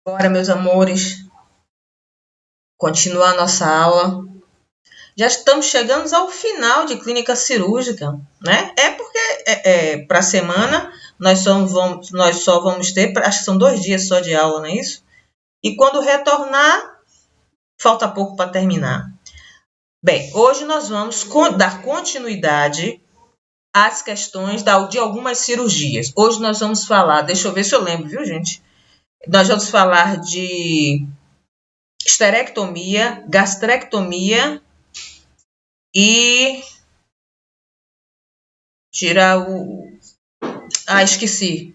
Bora, meus amores, continuar a nossa aula. Já estamos chegando ao final de clínica cirúrgica, né? É porque para a semana nós só vamos ter, acho que são 2 dias só de aula, não é isso? E quando retornar, falta pouco para terminar. Bem, hoje nós vamos dar continuidade às questões de algumas cirurgias. Hoje nós vamos falar, deixa eu ver se eu lembro, viu, gente? Nós vamos falar de esterectomia, gastrectomia e tirar o... Ah, esqueci.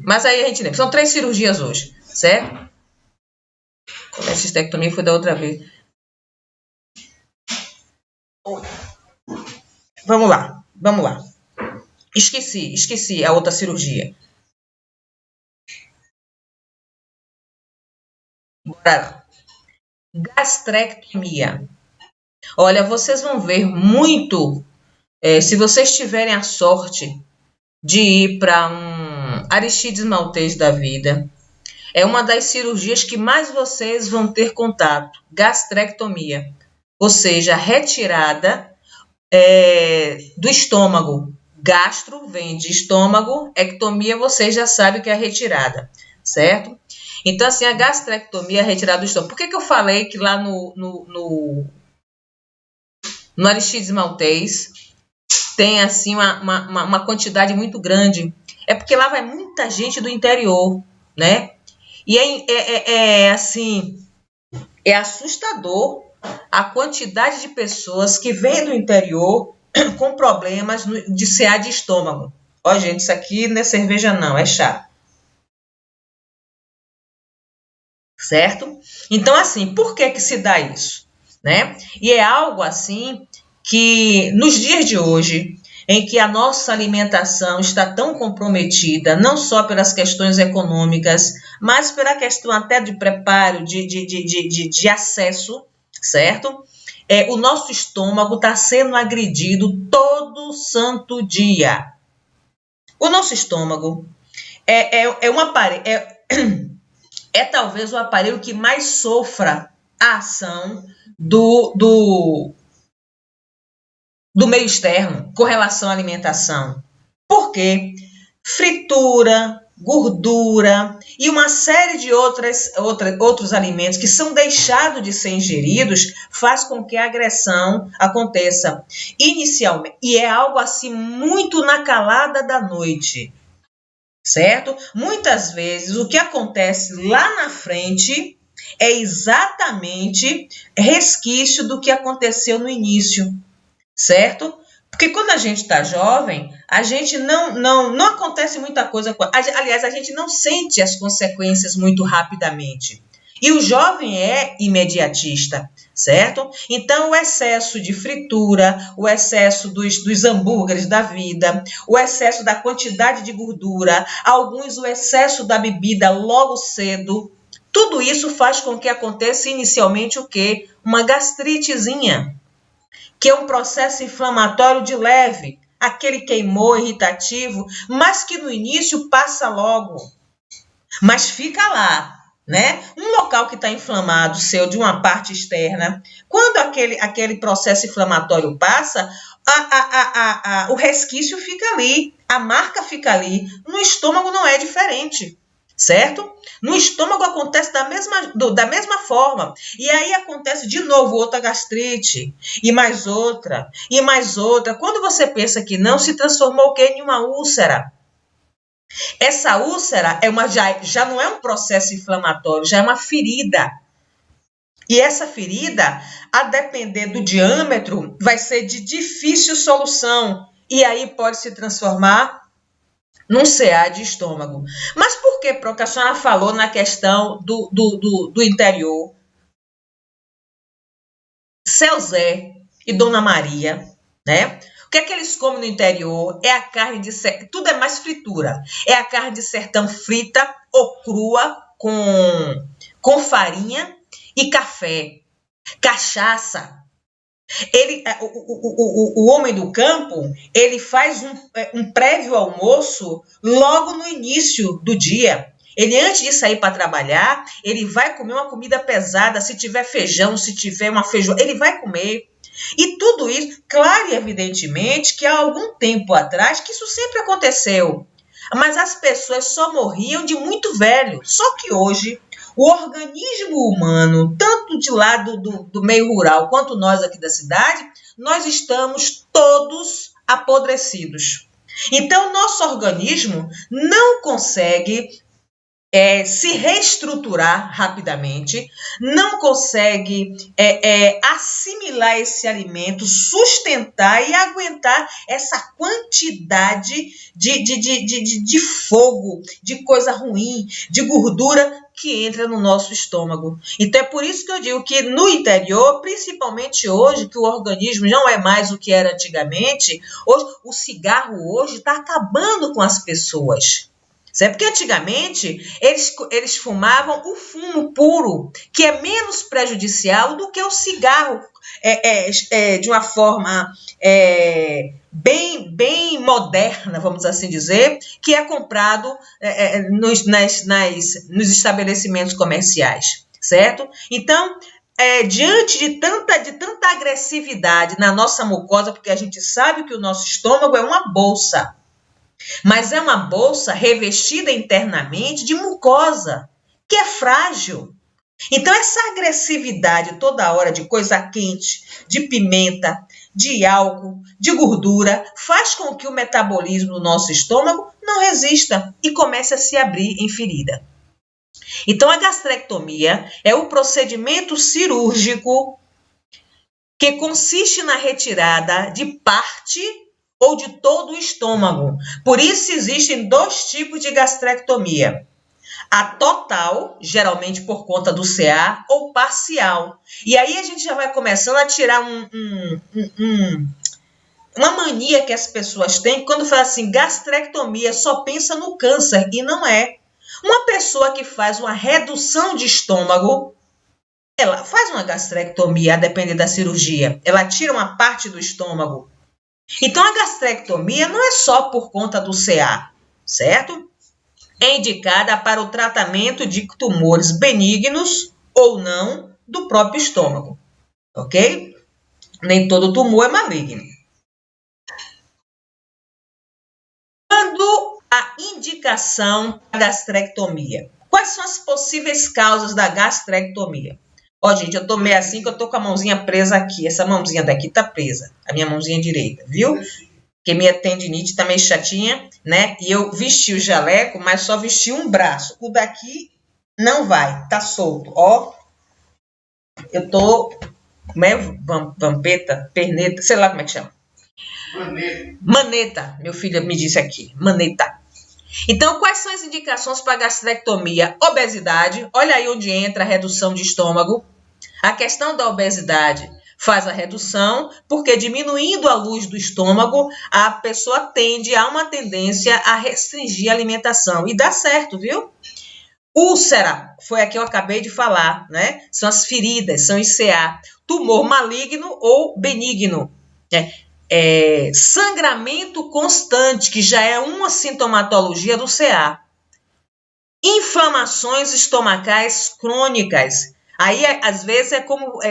Mas aí a gente lembra. São 3 cirurgias hoje, certo? Essa esterectomia foi da outra vez. Vamos lá. Esqueci a outra cirurgia. Bora lá. Gastrectomia. Olha, vocês vão ver muito, se vocês tiverem a sorte de ir para um Aristides Maltês da vida, é uma das cirurgias que mais vocês vão ter contato, gastrectomia, ou seja, retirada do estômago. Gastro vem de estômago, ectomia vocês já sabem que é a retirada, certo? Então, assim, a gastrectomia é a retirada do estômago. Por que eu falei que lá no Aristides Maltês tem, assim, uma quantidade muito grande? É porque lá vai muita gente do interior, né? E assim, é assustador a quantidade de pessoas que vêm do interior com problemas de CA de estômago. Ó, gente, isso aqui não é cerveja não, é chá. Certo? Então, assim, por que se dá isso? Né? E é algo assim que, nos dias de hoje, em que a nossa alimentação está tão comprometida, não só pelas questões econômicas, mas pela questão até de preparo, de acesso, certo? O nosso estômago está sendo agredido todo santo dia. O nosso estômago um aparelho, talvez o aparelho que mais sofra a ação do meio externo com relação à alimentação. Por quê? Fritura, gordura e uma série de outros alimentos que são deixados de ser ingeridos faz com que a agressão aconteça inicialmente. E é algo assim muito na calada da noite, certo? Muitas vezes o que acontece lá na frente é exatamente resquício do que aconteceu no início, certo? Porque quando a gente está jovem, a gente não acontece muita coisa. Aliás, a gente não sente as consequências muito rapidamente. E o jovem é imediatista, certo? Então, o excesso de fritura, o excesso dos hambúrgueres da vida, o excesso da quantidade de gordura, alguns o excesso da bebida logo cedo, tudo isso faz com que aconteça inicialmente o quê? Uma gastritezinha, que é um processo inflamatório de leve, aquele queimou, irritativo, mas que no início passa logo, mas fica lá, né? Um local que está inflamado, seu, de uma parte externa, quando aquele processo inflamatório passa, o resquício fica ali, a marca fica ali. No estômago não é diferente, certo? No estômago acontece da mesma forma. E aí acontece de novo outra gastrite, e mais outra, e mais outra. Quando você pensa que não, se transformou o quê? Em uma úlcera. Essa úlcera já não é um processo inflamatório, já é uma ferida. E essa ferida, a depender do diâmetro, vai ser de difícil solução. E aí pode se transformar num CA de estômago. Mas por que, porque a senhora falou na questão do interior? Seu Zé e Dona Maria, né? O que é que eles comem no interior? É a carne de sertão, tudo é mais fritura. É a carne de sertão frita ou crua com farinha e café, cachaça. O homem do campo, ele faz um prévio almoço logo no início do dia. Ele, antes de sair para trabalhar, ele vai comer uma comida pesada, se tiver feijão, se tiver uma feijoada, ele vai comer. E tudo isso, claro e evidentemente, que há algum tempo atrás, que isso sempre aconteceu. Mas as pessoas só morriam de muito velho. Só que hoje, o organismo humano, tanto de lá do meio rural, quanto nós aqui da cidade, nós estamos todos apodrecidos. Então, nosso organismo não consegue se reestruturar rapidamente, não consegue assimilar esse alimento, sustentar e aguentar essa quantidade de fogo, de coisa ruim, de gordura que entra no nosso estômago. Então é por isso que eu digo que no interior, principalmente hoje, que o organismo não é mais o que era antigamente, hoje, o cigarro hoje está acabando com as pessoas. Certo? Porque antigamente eles fumavam o fumo puro, que é menos prejudicial do que o cigarro, de uma forma bem moderna, vamos assim dizer, que é comprado nos estabelecimentos comerciais, certo? Então, diante de tanta agressividade na nossa mucosa, porque a gente sabe que o nosso estômago é uma bolsa, mas é uma bolsa revestida internamente de mucosa, que é frágil. Então, essa agressividade toda hora de coisa quente, de pimenta, de álcool, de gordura, faz com que o metabolismo do nosso estômago não resista e comece a se abrir em ferida. Então, a gastrectomia é o procedimento cirúrgico que consiste na retirada de parte ou de todo o estômago. Por isso existem 2 tipos de gastrectomia. A total, geralmente por conta do CA, ou parcial. E aí a gente já vai começando a tirar uma mania que as pessoas têm, quando fala assim, gastrectomia, só pensa no câncer, e não é. Uma pessoa que faz uma redução de estômago, ela faz uma gastrectomia, a depender da cirurgia. Ela tira uma parte do estômago. Então, a gastrectomia não é só por conta do CA, certo? É indicada para o tratamento de tumores benignos ou não do próprio estômago, ok? Nem todo tumor é maligno. Quando a indicação da gastrectomia? Quais são as possíveis causas da gastrectomia? Ó, gente, eu tô meio assim que eu tô com a mãozinha presa aqui. Essa mãozinha daqui tá presa, a minha mãozinha direita, viu? Porque minha tendinite tá meio chatinha, né? E eu vesti o jaleco, mas só vesti um braço. O daqui não vai, tá solto, ó. Eu tô, como é? Vampeta, perneta, sei lá como é que chama. Maneta, meu filho me disse aqui, maneta. Então, quais são as indicações para gastrectomia? Obesidade, olha aí onde entra a redução de estômago. A questão da obesidade faz a redução, porque diminuindo a luz do estômago, a pessoa tende a uma tendência a restringir a alimentação. E dá certo, viu? Úlcera, foi a que eu acabei de falar, né? São as feridas, são os CA. Tumor maligno ou benigno. Sangramento constante, que já é uma sintomatologia do CA. Inflamações estomacais crônicas. Aí, às vezes,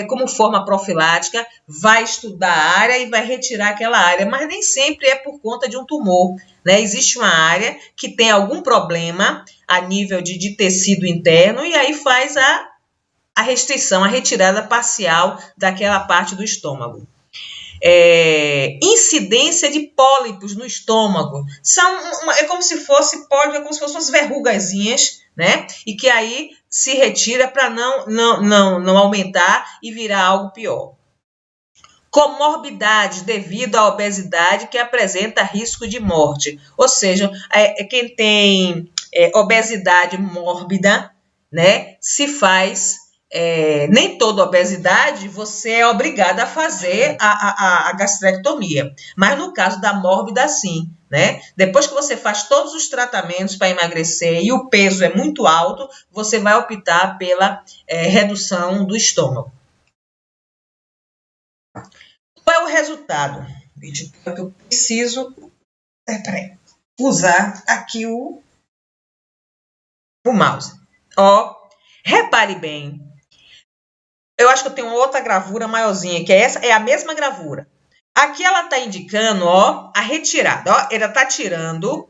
como forma profilática, vai estudar a área e vai retirar aquela área, mas nem sempre é por conta de um tumor, né? Existe uma área que tem algum problema a nível de tecido interno e aí faz a restrição, a retirada parcial daquela parte do estômago. Incidência de pólipos no estômago. É como se fosse pólipo, é como se fossem umas verrugazinhas, né? E que aí se retira para não aumentar e virar algo pior. Comorbidades devido à obesidade que apresenta risco de morte. Ou seja, quem tem obesidade mórbida, né, se faz... nem toda obesidade você é obrigada a fazer a gastrectomia, mas no caso da mórbida, sim, né? Depois que você faz todos os tratamentos para emagrecer e o peso é muito alto, você vai optar pela redução do estômago. Qual é o resultado? Eu preciso usar aqui o o mouse. Ó, repare bem. Eu acho que eu tenho outra gravura maiorzinha, que essa é a mesma gravura. Aqui ela está indicando, ó, a retirada. Ó, ela está tirando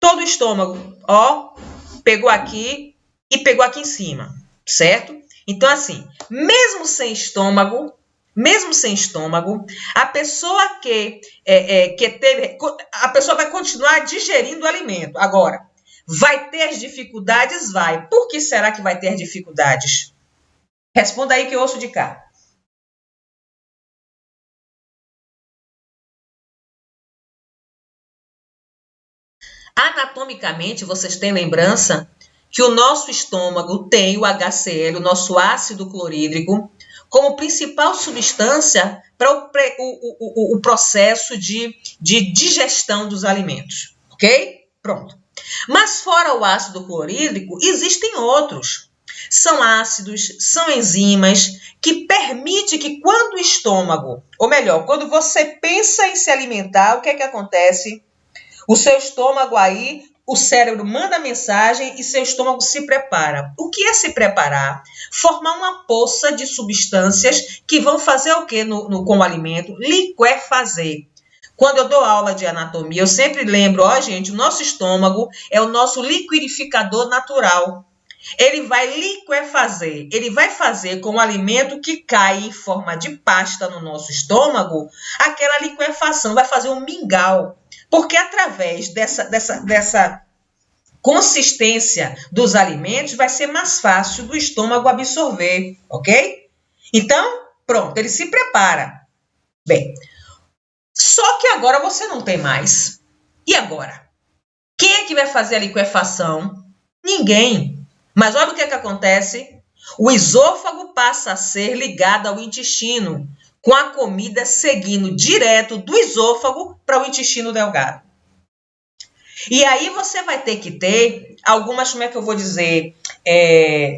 todo o estômago. Ó, pegou aqui e pegou aqui em cima, certo? Então, assim, mesmo sem estômago, a pessoa que teve, a pessoa vai continuar digerindo o alimento. Agora, vai ter dificuldades? Vai. Por que será que vai ter dificuldades? Responda aí que eu ouço de cá. Anatomicamente, vocês têm lembrança que o nosso estômago tem o HCl, o nosso ácido clorídrico, como principal substância para o processo de digestão dos alimentos, ok? Pronto. Mas fora o ácido clorídrico, existem outros. São ácidos, são enzimas que permitem que quando o estômago, ou melhor, quando você pensa em se alimentar, o que é que acontece? O seu estômago aí, o cérebro manda mensagem e seu estômago se prepara. O que é se preparar? Formar uma poça de substâncias que vão fazer o que com o alimento? Liquefazer. Quando eu dou aula de anatomia, eu sempre lembro, ó, gente, o nosso estômago é o nosso liquidificador natural. Ele vai liquefazer, ele vai fazer com o alimento que cai em forma de pasta no nosso estômago, aquela liquefação, vai fazer um mingau. Porque através dessa consistência dos alimentos, vai ser mais fácil do estômago absorver, ok? Então, pronto, ele se prepara. Bem, só que agora você não tem mais. E agora? Quem é que vai fazer a liquefação? Ninguém. Mas olha o que acontece. O esôfago passa a ser ligado ao intestino, com a comida seguindo direto do esôfago para o intestino delgado. E aí você vai ter que ter algumas, como é que eu vou dizer,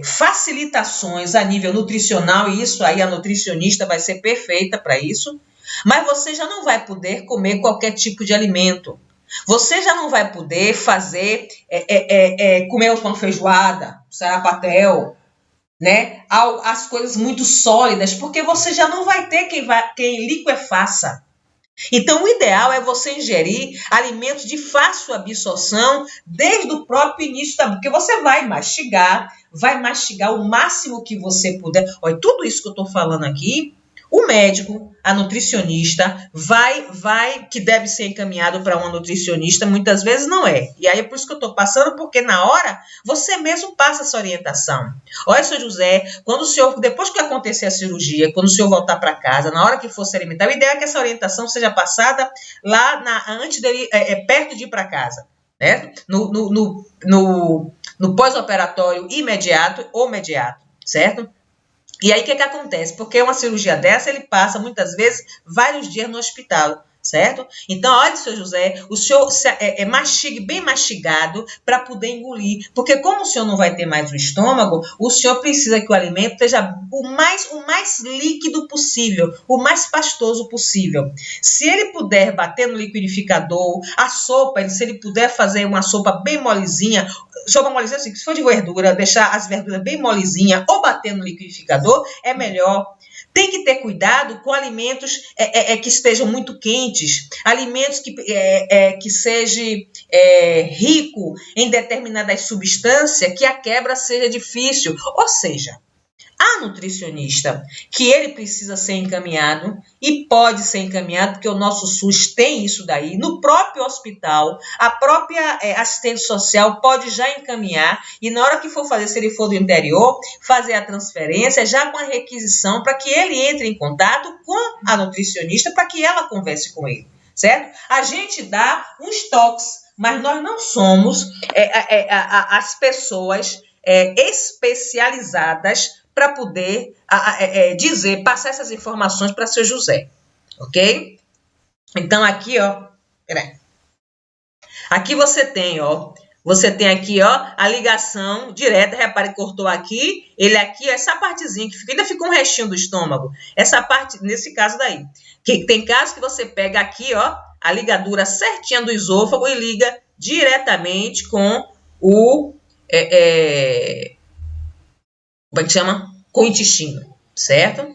facilitações a nível nutricional, e isso aí a nutricionista vai ser perfeita para isso, mas você já não vai poder comer qualquer tipo de alimento. Você já não vai poder fazer, comer uma feijoada, sarapatel, né? As coisas muito sólidas, porque você já não vai ter quem liquefaça. Então, o ideal é você ingerir alimentos de fácil absorção desde o próprio início, porque você vai mastigar o máximo que você puder. Olha, tudo isso que eu estou falando aqui, o médico, a nutricionista, que deve ser encaminhado para uma nutricionista, muitas vezes não é. E aí é por isso que eu estou passando, porque na hora você mesmo passa essa orientação. Olha, seu José, quando o senhor, depois que acontecer a cirurgia, quando o senhor voltar para casa, na hora que for se alimentar, o ideal é que essa orientação seja passada lá antes dele, perto de ir para casa, né? No pós-operatório imediato ou mediato, certo? E aí, o que acontece? Porque uma cirurgia dessa, ele passa, muitas vezes, vários dias no hospital, certo? Então, olha, seu José, o senhor mastigue bem mastigado para poder engolir. Porque como o senhor não vai ter mais o estômago, o senhor precisa que o alimento esteja o mais líquido possível, o mais pastoso possível. Se ele puder bater no liquidificador, a sopa, se ele puder fazer uma sopa bem molezinha, sopa molezinha assim, se for de verdura, deixar as verduras bem molezinha ou bater no liquidificador, é melhor. Tem que ter cuidado com alimentos que estejam muito quentes, alimentos que sejam rico em determinadas substâncias, que a quebra seja difícil. Ou seja, a nutricionista, que ele precisa ser encaminhado e pode ser encaminhado, porque o nosso SUS tem isso daí, no próprio hospital, a própria assistente social pode já encaminhar e na hora que for fazer, se ele for do interior, fazer a transferência já com a requisição para que ele entre em contato com a nutricionista para que ela converse com ele, certo? A gente dá uns toques, mas nós não somos as pessoas especializadas para poder passar essas informações para seu José, ok? Então, aqui, ó, peraí. Aqui você tem aqui, ó, a ligação direta, repare que cortou aqui, ele aqui, essa partezinha que ainda fica um restinho do estômago, essa parte, nesse caso daí, que tem casos que você pega aqui, ó, a ligadura certinha do esôfago e liga diretamente com como é que chama? Com o intestino, certo?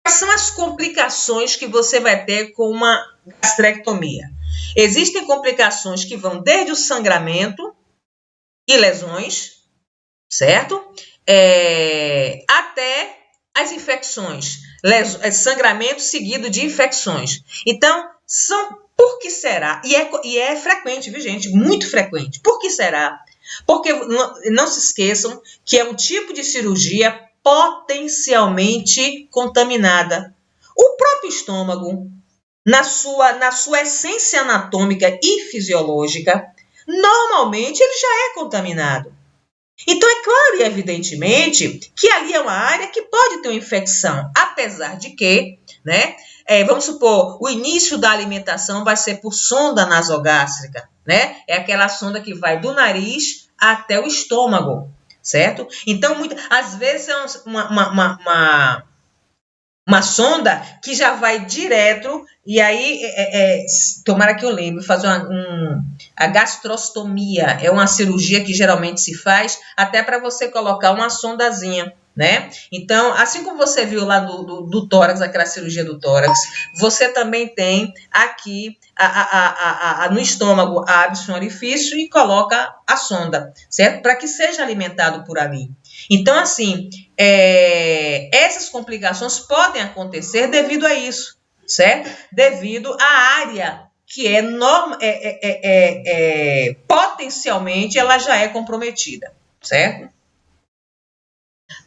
Quais são as complicações que você vai ter com uma gastrectomia? Existem complicações que vão desde o sangramento e lesões, certo? Até as infecções, sangramento seguido de infecções. Então, por que será? E é frequente, viu, gente? Muito frequente. Por que será? Porque não se esqueçam que é um tipo de cirurgia potencialmente contaminada. O próprio estômago, na sua essência anatômica e fisiológica, normalmente ele já é contaminado. Então, é claro e evidentemente que ali é uma área que pode ter uma infecção, apesar de que, né, vamos supor, o início da alimentação vai ser por sonda nasogástrica, né? É aquela sonda que vai do nariz até o estômago, certo? Então, às vezes é uma sonda que já vai direto, e aí, tomara que eu lembre, fazer a gastrostomia, é uma cirurgia que geralmente se faz até para você colocar uma sondazinha, né? Então, assim como você viu lá do tórax, aquela cirurgia do tórax, você também tem aqui no estômago, abre-se um orifício e coloca a sonda, certo? Para que seja alimentado por ali. Então, assim, essas complicações podem acontecer devido a isso, certo? Devido à área que potencialmente ela já é comprometida, certo?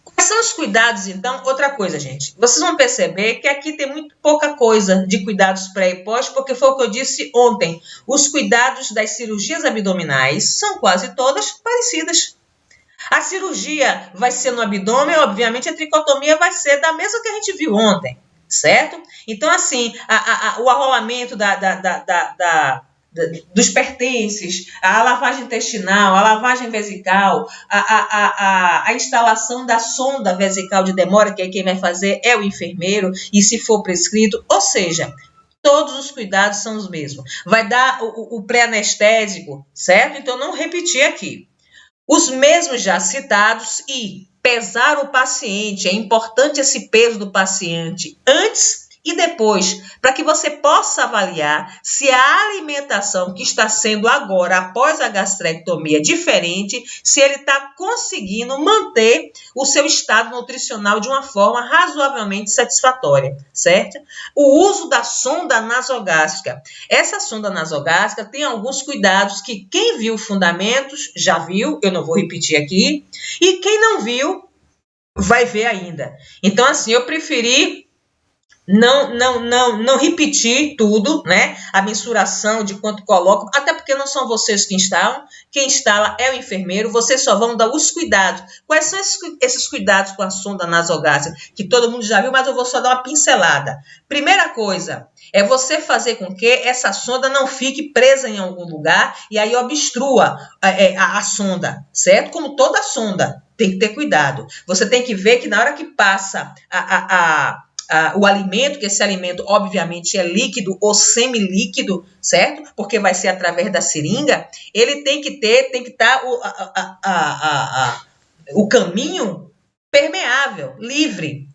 Quais são os cuidados, então? Outra coisa, gente, vocês vão perceber que aqui tem muito pouca coisa de cuidados pré e pós, porque foi o que eu disse ontem. Os cuidados das cirurgias abdominais são quase todas parecidas. A cirurgia vai ser no abdômen, obviamente a tricotomia vai ser da mesma que a gente viu ontem, certo? Então, assim, o arrolamento dos pertences, a lavagem intestinal, a lavagem vesical, a instalação da sonda vesical de Demora, que quem vai fazer é o enfermeiro, e se for prescrito, ou seja, todos os cuidados são os mesmos. Vai dar o pré-anestésico, certo? Então, não repetir aqui. Os mesmos já citados e pesar o paciente, é importante esse peso do paciente antes e depois, para que você possa avaliar se a alimentação que está sendo agora, após a gastrectomia, é diferente, se ele está conseguindo manter o seu estado nutricional de uma forma razoavelmente satisfatória, certo? O uso da sonda nasogástrica. Essa sonda nasogástrica tem alguns cuidados que quem viu fundamentos já viu, eu não vou repetir aqui, e quem não viu vai ver ainda. Então, assim, eu preferi não repetir tudo, né? A mensuração de quanto coloco, até porque não são vocês que instalam, quem instala é o enfermeiro, vocês só vão dar os cuidados. Quais são esses cuidados com a sonda nasogástrica? Que todo mundo já viu, mas eu vou só dar uma pincelada. Primeira coisa, é você fazer com que essa sonda não fique presa em algum lugar e aí obstrua a sonda, certo? Como toda sonda, tem que ter cuidado. Você tem que ver que na hora que passa o alimento, que esse alimento obviamente é líquido ou semilíquido, certo? Porque vai ser através da seringa, ele tem que estar o caminho permeável, livre.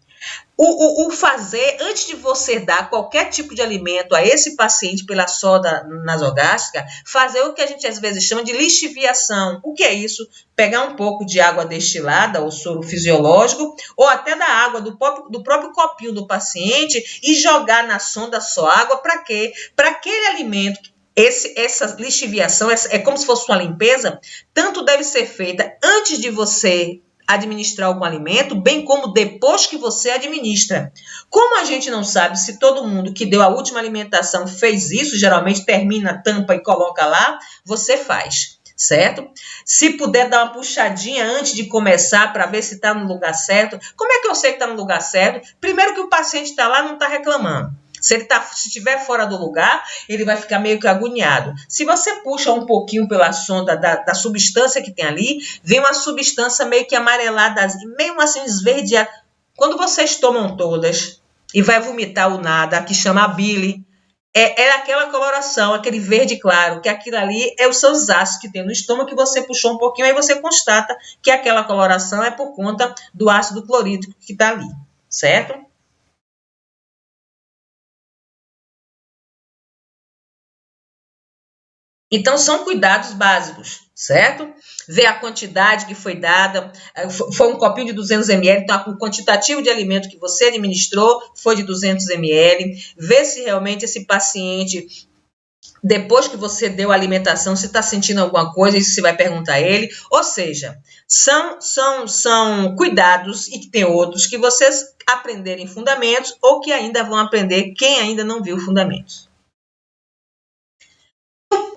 O fazer, antes de você dar qualquer tipo de alimento a esse paciente pela sonda nasogástrica, fazer o que a gente às vezes chama de lixiviação. O que é isso? Pegar um pouco de água destilada, ou soro fisiológico, ou até da água do próprio copinho do paciente e jogar na sonda só água. Para quê? Para aquele alimento, essa lixiviação é como se fosse uma limpeza, tanto deve ser feita antes de você administrar algum alimento, bem como depois que você administra. Como a gente não sabe se todo mundo que deu a última alimentação fez isso, geralmente termina, tampa e coloca lá, você faz, certo? Se puder dar uma puxadinha antes de começar para ver se está no lugar certo. Como é que eu sei que está no lugar certo? Primeiro que o paciente está lá, não está reclamando. Se estiver fora do lugar, ele vai ficar meio que agoniado. Se você puxa um pouquinho pela sonda da substância que tem ali, vem uma substância meio que amarelada, meio assim esverdeada. Quando vocês tomam todas e vai vomitar o nada, que chama bile, É aquela coloração, aquele verde claro, que aquilo ali é os seus ácidos que tem no estômago, que você puxou um pouquinho, aí você constata que aquela coloração é por conta do ácido clorídrico que está ali, certo? Então, são cuidados básicos, certo? Ver a quantidade que foi dada, foi um copinho de 200 ml, então o quantitativo de alimento que você administrou foi de 200 ml. Ver se realmente esse paciente, depois que você deu a alimentação, se está sentindo alguma coisa, isso você vai perguntar a ele. Ou seja, são cuidados, e que tem outros que vocês aprenderem fundamentos ou que ainda vão aprender quem ainda não viu fundamentos.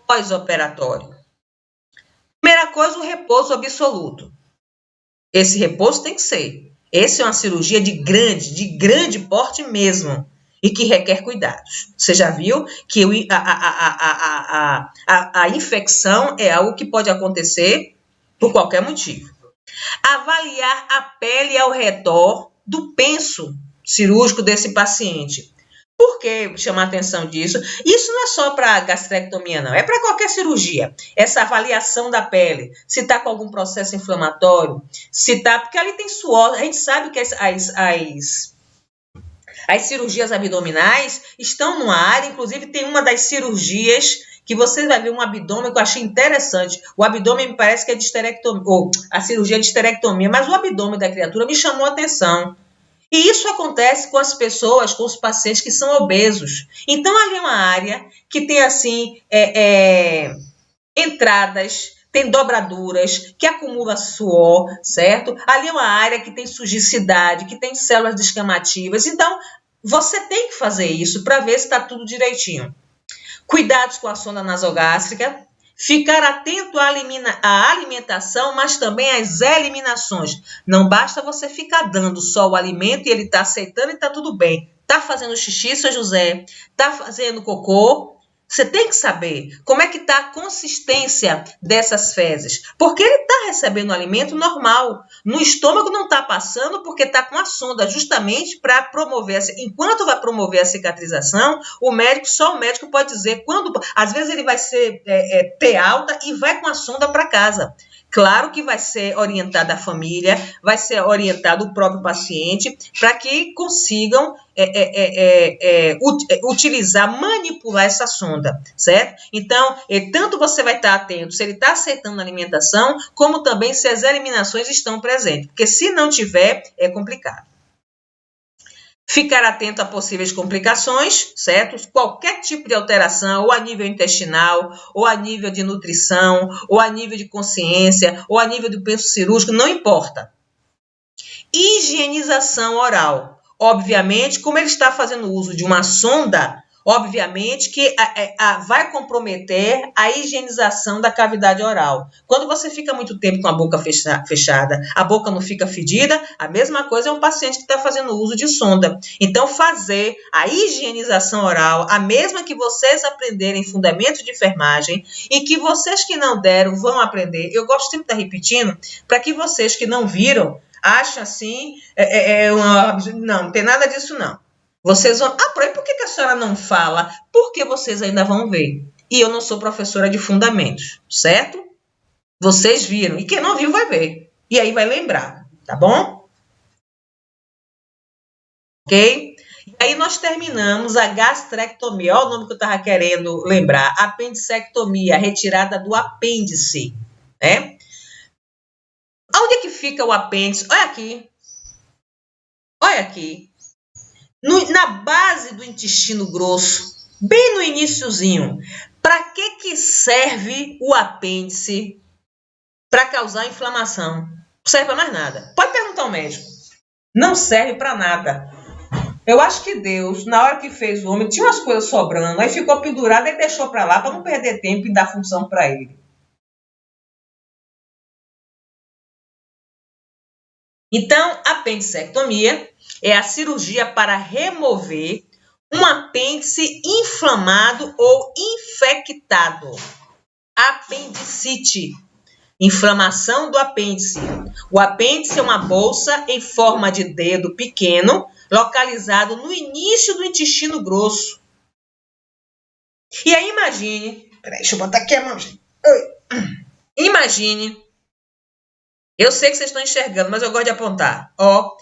Pós-operatório. Primeira coisa, o repouso absoluto. Esse repouso tem que ser. Essa é uma cirurgia de grande porte mesmo, e que requer cuidados. Você já viu que a infecção é algo que pode acontecer por qualquer motivo. Avaliar a pele ao redor do penso cirúrgico desse paciente. Por que chamar a atenção disso? Isso não é só para gastrectomia, não. É para qualquer cirurgia. Essa avaliação da pele. Se está com algum processo inflamatório. Se está... Porque ali tem suor. A gente sabe que as cirurgias abdominais estão numa área. Inclusive, tem uma das cirurgias que você vai ver um abdômen que eu achei interessante. O abdômen me parece que é de esterectomia, ou a cirurgia de esterectomia, mas o abdômen da criatura me chamou a atenção. E isso acontece com as pessoas, com os pacientes que são obesos. Então, ali é uma área que tem, assim, entradas, tem dobraduras, que acumula suor, certo? Ali é uma área que tem sujicidade, que tem células descamativas. Então, você tem que fazer isso para ver se está tudo direitinho. Cuidados com a sonda nasogástrica. Ficar atento à alimentação, mas também às eliminações. Não basta você ficar dando só o alimento e ele está aceitando e está tudo bem. Está fazendo xixi, seu José? Está fazendo cocô? Você tem que saber como é que está a consistência dessas fezes. Porque ele está recebendo um alimento normal. No estômago não está passando porque está com a sonda justamente para promover. Enquanto vai promover a cicatrização, só o médico pode dizer quando. Às vezes ele vai ter alta e vai com a sonda para casa. Claro que vai ser orientada a família, vai ser orientado o próprio paciente, para que consigam utilizar, manipular essa sonda, certo? Então, tanto você vai estar atento se ele está aceitando a alimentação, como também se as eliminações estão presentes, porque se não tiver, é complicado. Ficar atento a possíveis complicações, certo? Qualquer tipo de alteração, ou a nível intestinal, ou a nível de nutrição, ou a nível de consciência, ou a nível do penso cirúrgico, não importa. Higienização oral. Obviamente, como ele está fazendo uso de uma sonda, obviamente que vai comprometer a higienização da cavidade oral. Quando você fica muito tempo com a boca fechada, a boca não fica fedida, a mesma coisa é um paciente que está fazendo uso de sonda. Então, fazer a higienização oral, a mesma que vocês aprenderem em fundamentos de enfermagem e que vocês que não deram vão aprender. Eu gosto sempre de estar repetindo, para que vocês que não viram, achem assim, não tem nada disso não. Vocês vão... por que a senhora não fala? Porque vocês ainda vão ver. E eu não sou professora de fundamentos, certo? Vocês viram. E quem não viu vai ver. E aí vai lembrar, tá bom? Ok? E aí nós terminamos a gastrectomia. Olha o nome que eu estava querendo lembrar. Apendicectomia, retirada do apêndice, né? Onde é que fica o apêndice? Olha aqui. Olha aqui. Na base do intestino grosso, bem no iniciozinho. Para que serve o apêndice? Para causar inflamação. Não serve para mais nada. Pode perguntar ao médico. Não serve para nada. Eu acho que Deus, na hora que fez o homem, tinha umas coisas sobrando, aí ficou pendurado e deixou para lá para não perder tempo e dar função para ele. Então, apendicectomia é a cirurgia para remover um apêndice inflamado ou infectado. Apendicite, inflamação do apêndice. O apêndice é uma bolsa em forma de dedo pequeno, localizado no início do intestino grosso. E aí imagine, peraí, deixa eu botar aqui a mão, gente. Imagine, eu sei que vocês estão enxergando, mas eu gosto de apontar. Ó,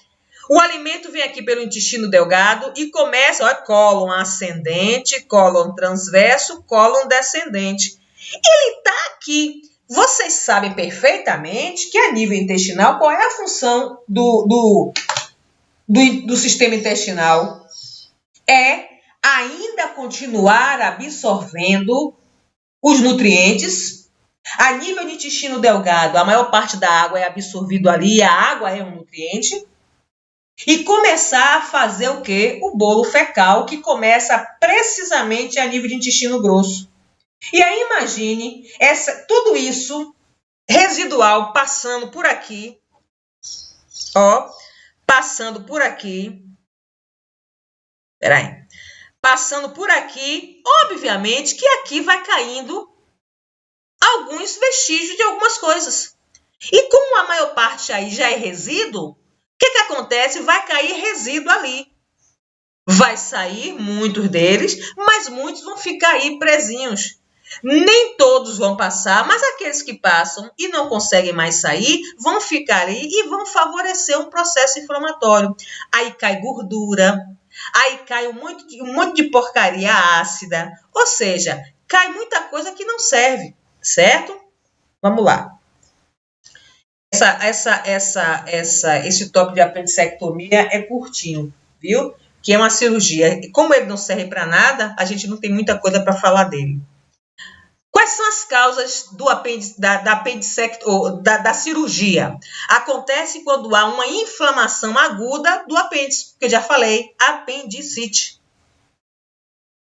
o alimento vem aqui pelo intestino delgado e começa, ó, cólon ascendente, cólon transverso, cólon descendente. Ele está aqui. Vocês sabem perfeitamente que a nível intestinal, qual é a função do sistema intestinal? É ainda continuar absorvendo os nutrientes. A nível de intestino delgado, a maior parte da água é absorvida ali, a água é um nutriente. E começar a fazer o quê? O bolo fecal, que começa precisamente a nível de intestino grosso. E aí imagine tudo isso residual passando por aqui, ó, passando por aqui. Peraí. Passando por aqui, obviamente que aqui vai caindo alguns vestígios de algumas coisas. E como a maior parte aí já é resíduo, o que acontece? Vai cair resíduo ali. Vai sair muitos deles, mas muitos vão ficar aí presinhos. Nem todos vão passar, mas aqueles que passam e não conseguem mais sair vão ficar ali e vão favorecer um processo inflamatório. Aí cai gordura, aí cai um monte de porcaria ácida, ou seja, cai muita coisa que não serve, certo? Vamos lá. Esse tópico de apendicectomia é curtinho, viu? Que é uma cirurgia. E como ele não serve para nada, a gente não tem muita coisa para falar dele. Quais são as causas da cirurgia? Acontece quando há uma inflamação aguda do apêndice, que eu já falei, apendicite.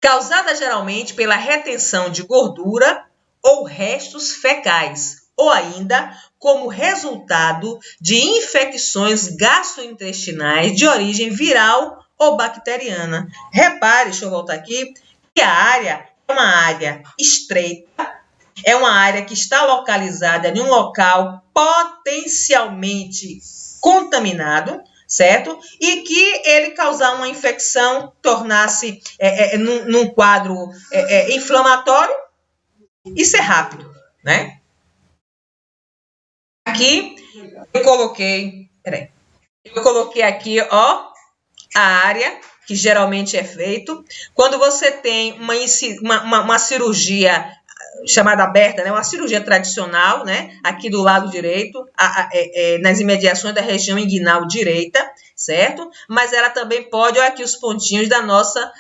Causada geralmente pela retenção de gordura ou restos fecais, ou ainda como resultado de infecções gastrointestinais de origem viral ou bacteriana. Repare, deixa eu voltar aqui, que a área é uma área estreita, é uma área que está localizada em um local potencialmente contaminado, certo? E que ele causar uma infecção, tornar-se num quadro inflamatório, isso é rápido, né? Aqui eu coloquei aqui, ó, a área que geralmente é feito. Quando você tem uma cirurgia chamada aberta, né, uma cirurgia tradicional, né, aqui do lado direito, nas imediações da região inguinal direita, certo? Mas ela também pode, olha aqui os pontinhos da nossa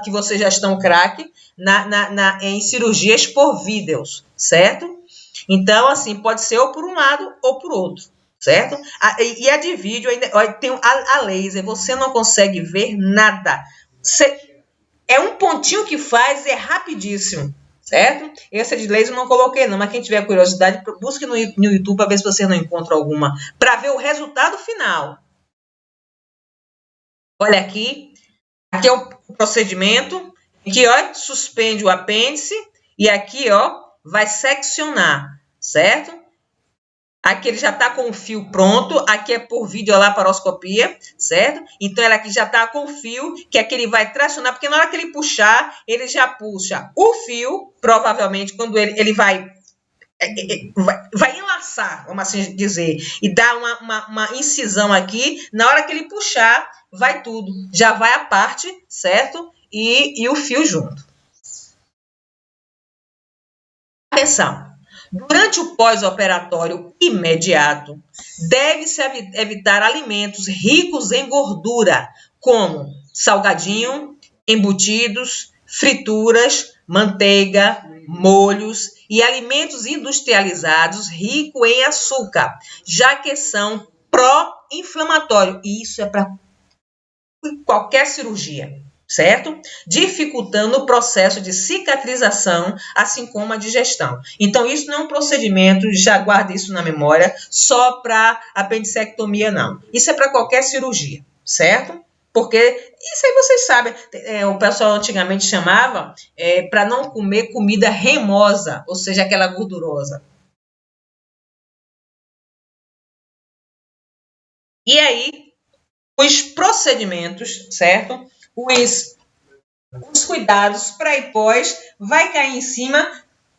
que vocês já estão craque, em cirurgias por vídeos, certo? Então, assim, pode ser ou por um lado ou por outro, certo? E a de vídeo ainda tem a laser, você não consegue ver nada. É um pontinho que faz, é rapidíssimo, certo? Essa de laser eu não coloquei não, mas quem tiver curiosidade, busque no YouTube para ver se você não encontra alguma, para ver o resultado final. Olha aqui é o procedimento, aqui ó, suspende o apêndice e aqui ó, vai seccionar, certo? Aqui ele já está com o fio pronto, aqui é por videolaparoscopia, certo? Então, ela aqui já está com o fio, que aqui ele vai tracionar, porque na hora que ele puxar, ele já puxa o fio, provavelmente, quando ele vai enlaçar, vamos assim dizer, e dar uma incisão aqui, na hora que ele puxar, vai tudo, já vai a parte, certo? E o fio junto. Atenção! Durante o pós-operatório imediato, deve-se evitar alimentos ricos em gordura, como salgadinho, embutidos, frituras, manteiga, molhos e alimentos industrializados ricos em açúcar, já que são pró-inflamatórios. E isso é para qualquer cirurgia, certo? Dificultando o processo de cicatrização, assim como a digestão. Então, isso não é um procedimento, já guarde isso na memória, só para apendicectomia, não. Isso é para qualquer cirurgia, certo? Porque isso aí vocês sabem, o pessoal antigamente chamava para não comer comida remosa, ou seja, aquela gordurosa. E aí, os procedimentos, certo? os cuidados pré e pós vai cair em cima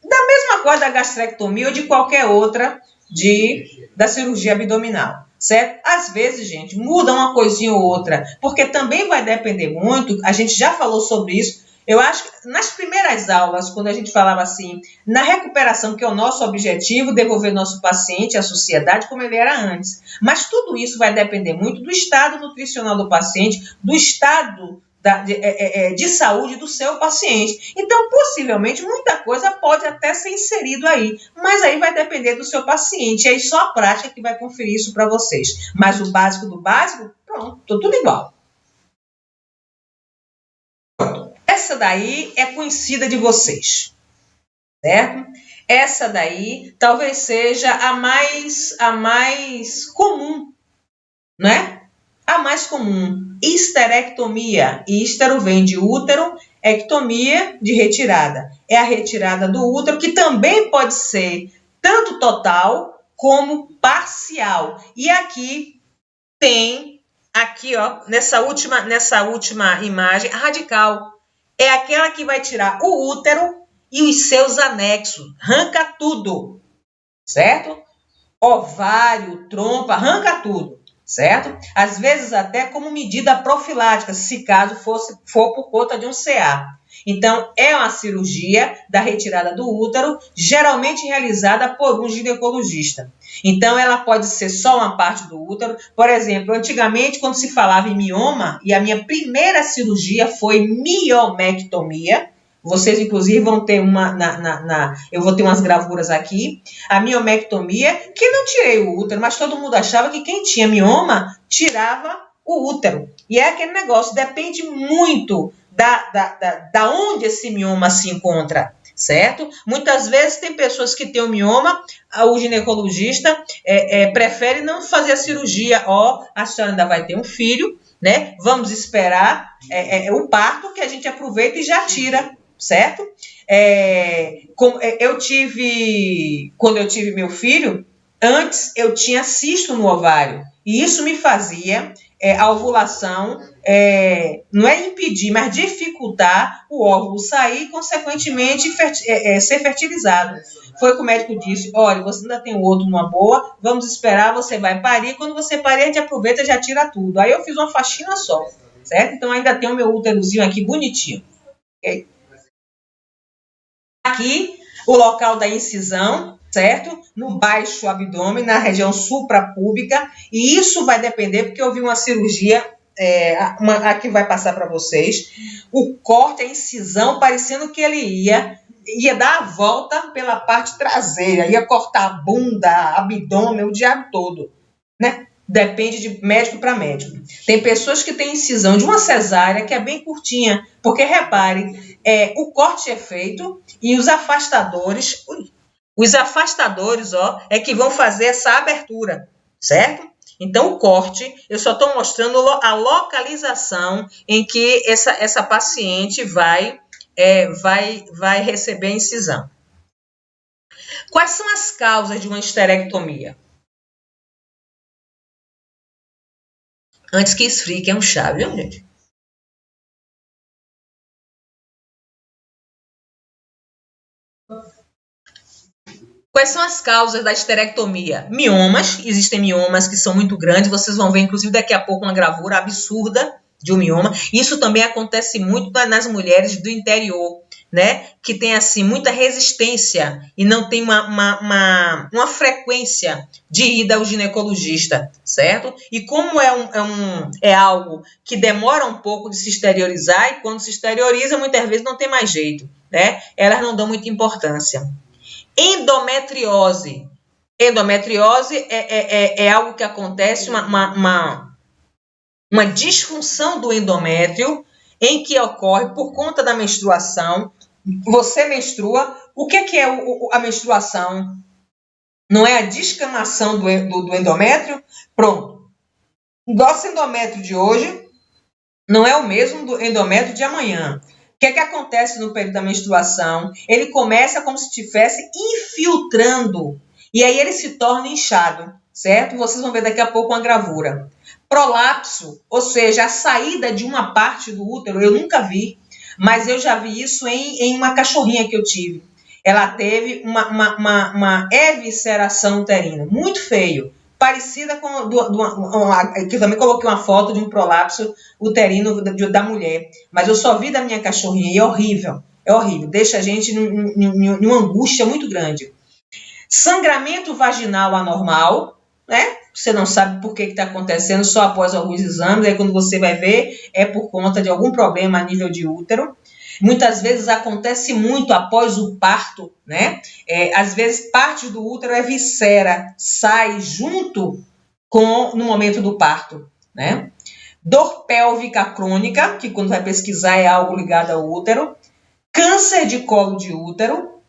da mesma coisa da gastrectomia ou de qualquer outra da cirurgia abdominal, certo? Às vezes, gente, muda uma coisinha ou outra, porque também vai depender muito, a gente já falou sobre isso, eu acho que nas primeiras aulas, quando a gente falava assim, na recuperação, que é o nosso objetivo, devolver nosso paciente à sociedade como ele era antes. Mas tudo isso vai depender muito do estado nutricional do paciente, do estado de saúde do seu paciente. Então, possivelmente, muita coisa pode até ser inserido aí, mas aí vai depender do seu paciente. E aí só a prática que vai conferir isso para vocês. Mas o básico do básico, pronto, tudo igual. Essa daí é conhecida de vocês, certo? Essa daí talvez seja a mais comum, né? A mais comum, histerectomia. Hístero vem de útero, ectomia de retirada. É a retirada do útero, que também pode ser tanto total como parcial. E aqui tem, aqui ó, nessa última imagem, a radical. É aquela que vai tirar o útero e os seus anexos. Arranca tudo, certo? Ovário, trompa, arranca tudo, certo? Às vezes até como medida profilática, se caso for por conta de um CA. Então, é uma cirurgia da retirada do útero, geralmente realizada por um ginecologista. Então, ela pode ser só uma parte do útero. Por exemplo, antigamente, quando se falava em mioma, e a minha primeira cirurgia foi miomectomia, vocês, inclusive, vão ter eu vou ter umas gravuras aqui. A miomectomia, que não tirei o útero, mas todo mundo achava que quem tinha mioma tirava o útero. E é aquele negócio, depende muito da onde esse mioma se encontra, certo? Muitas vezes tem pessoas que têm o mioma, o ginecologista prefere não fazer a cirurgia. A senhora ainda vai ter um filho, né? Vamos esperar o parto, que a gente aproveita e já tira, certo? Quando eu tive meu filho, antes eu tinha cisto no ovário, e isso me fazia a ovulação, não é impedir, mas dificultar o óvulo sair e, consequentemente, ser fertilizado. Foi o que o médico disse: olha, você ainda tem o outro numa boa, vamos esperar, você vai parir, quando você parir, a gente aproveita e já tira tudo. Aí eu fiz uma faxina só, certo? Então ainda tem o meu úterozinho aqui bonitinho. Okay? Aqui, o local da incisão, certo? No baixo abdômen, na região suprapúbica, e isso vai depender, porque eu vi uma cirurgia, aqui vai passar para vocês, o corte, a incisão, parecendo que ele ia dar a volta pela parte traseira, ia cortar a bunda, abdômen, o diabo todo, né? Depende de médico para médico. Tem pessoas que têm incisão de uma cesárea que é bem curtinha, porque repare, o corte é feito e os afastadores, é que vão fazer essa abertura, certo? Então, o corte, eu só estou mostrando a localização em que essa paciente vai receber a incisão. Quais são as causas de uma histerectomia? Antes que esfrie, que é um chá, viu, gente? Quais são as causas da histerectomia? Miomas, existem miomas que são muito grandes, vocês vão ver, inclusive, daqui a pouco uma gravura absurda de um mioma. Isso também acontece muito nas mulheres do interior, né? Que tem, assim, muita resistência e não tem uma frequência de ida ao ginecologista, certo? E como é algo que demora um pouco de se exteriorizar, e quando se exterioriza, muitas vezes não tem mais jeito, né? Elas não dão muita importância. Endometriose. Endometriose é algo que acontece, uma disfunção do endométrio, em que ocorre por conta da menstruação. Você menstrua. O que é a menstruação? Não é a descamação do endométrio? Pronto. Nosso endométrio de hoje não é o mesmo do endométrio de amanhã. O que acontece no período da menstruação? Ele começa como se estivesse infiltrando, e aí ele se torna inchado, certo? Vocês vão ver daqui a pouco uma gravura. Prolapso, ou seja, a saída de uma parte do útero, eu nunca vi. Mas eu já vi isso em uma cachorrinha que eu tive. Ela teve uma evisceração uterina, muito feio, parecida com... que eu também coloquei uma foto de um prolapso uterino da mulher. Mas eu só vi da minha cachorrinha e é horrível. É horrível, deixa a gente numa angústia muito grande. Sangramento vaginal anormal, né? Você não sabe por que está acontecendo só após alguns exames, aí quando você vai ver, é por conta de algum problema a nível de útero. Muitas vezes acontece muito após o parto, né? Às vezes parte do útero é viscera, sai junto no momento do parto, né? Dor pélvica crônica, que quando vai pesquisar é algo ligado ao útero. Câncer de colo de útero